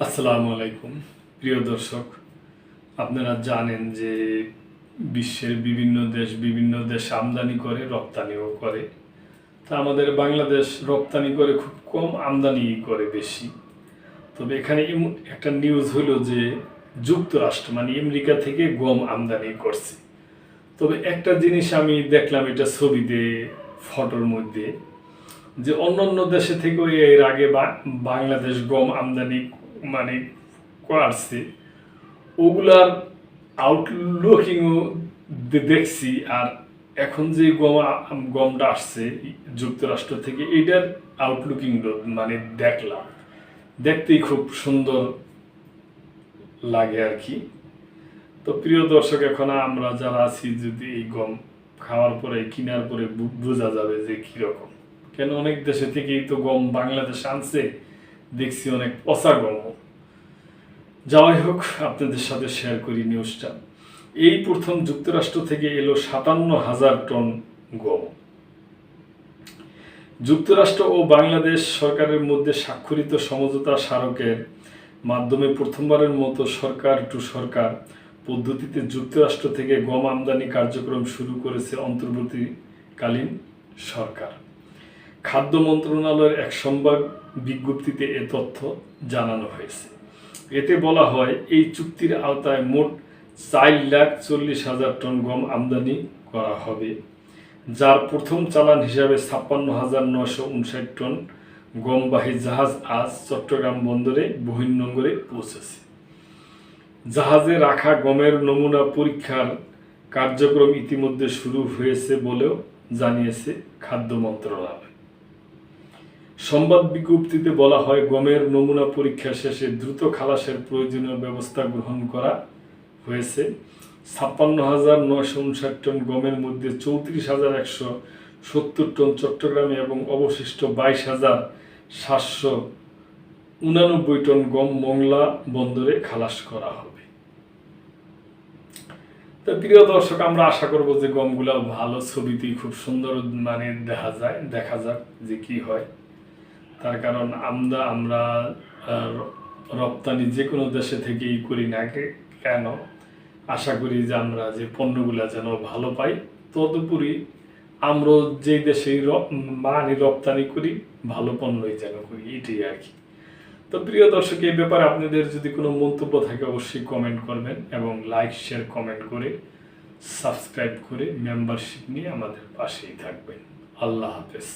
আসসালামু আলাইকুম প্রিয় দর্শক, আপনারা জানেন যে বিশ্বের বিভিন্ন দেশ আমদানি করে, রপ্তানিও করে। তা আমাদের বাংলাদেশ রপ্তানি করে খুব কম, আমদানি করে বেশি। তবে এখানে একটা নিউজ হলো যে যুক্তরাষ্ট্র মানে আমেরিকা থেকে গম আমদানি করছে। তবে একটা জিনিস আমি দেখলাম এটা ছবিতে, ফটোর মধ্যে, যে অন্যান্য দেশে থেকেও এর আগে বাংলাদেশ গম আমদানি মানে করছে, ওগুলার আউটলুকিংও দেখছি। আর এখন যে গমটা আসছে যুক্তরাষ্ট্র থেকে, এটার আউটলুকিং মানে দেখলাম, দেখতেই খুব সুন্দর লাগে আর কি। তো প্রিয় দর্শক, এখন আমরা যারা আছি, যদি এই গম খাওয়ার পরে, কেনার পরে বোঝা যাবে যে কিরকম। কেন অনেক দেশে থেকেই তো গম বাংলাদেশ আনছে, দেখছি অনেক পচা গম। যাই হোক, আপনাদের সাথে শেয়ার করি নিউজটা। এই প্রথম যুক্তরাষ্ট্র থেকে এলো 57,000 টন গম। যুক্তরাষ্ট্র ও বাংলাদেশ সরকারের মধ্যে স্বাক্ষরিত সমঝোতা স্মারকের মাধ্যমে প্রথমবারের মতো সরকার টু সরকার পদ্ধতিতে যুক্তরাষ্ট্র থেকে গম আমদানি কার্যক্রম শুরু করেছে অন্তর্বর্তীকালীন সরকার। খাদ্য মন্ত্রণালয়ের এক সংবাদ বিজ্ঞপ্তিতে এ তথ্য জানানো হয়েছে। এতে বলা হয়, এই চুক্তির আওতায় মোট 4,40,000 টন গম আমদানি করা হবে, যার প্রথম চালান হিসাবে 56,959 টন গমবাহী জাহাজ আজ চট্টগ্রাম বন্দরে বহির্নোঙরে পৌঁছেছে। জাহাজে রাখা গমের নমুনা পরীক্ষার কার্যক্রম ইতিমধ্যে শুরু হয়েছে বলেও জানিয়েছে খাদ্য মন্ত্রণালয়। সংবাদ বিজ্ঞপ্তিতে বলা হয়, গমের নমুনা পরীক্ষা শেষে দ্রুত খালাসের প্রয়োজনীয় ব্যবস্থা গ্রহণ করা হয়েছে। 56,959 টন গমের মধ্যে 34,170 টন চট্টগ্রামে এবং অবশিষ্ট 22,789 টন গম মোংলা বন্দরে খালাস করা হবে। তো প্রিয় দর্শক, আমরা আশা করব যে গমগুলা ভালো, ছবিতেই খুব সুন্দর মানে দেখা যাক যে কি হয়। তার কারণ আমরা রপ্তানি যে কোনো দেশে থেকেই করি না কেন, আশা করি যে আমরা যে পণ্যগুলা যেন ভালো পাই। তদুপরি আমরা যে দেশে রপ্তানি করি, ভালো পণ্যই যেন করি, এটাই আর কি। তো প্রিয় দর্শক, এই ব্যাপারে আপনাদের যদি কোনো মন্তব্য থাকে অবশ্যই কমেন্ট করবেন, এবং লাইক, শেয়ার, কমেন্ট করে, সাবস্ক্রাইব করে মেম্বারশিপ নিয়ে আমাদের পাশেই থাকবেন। আল্লাহ হাফেজ।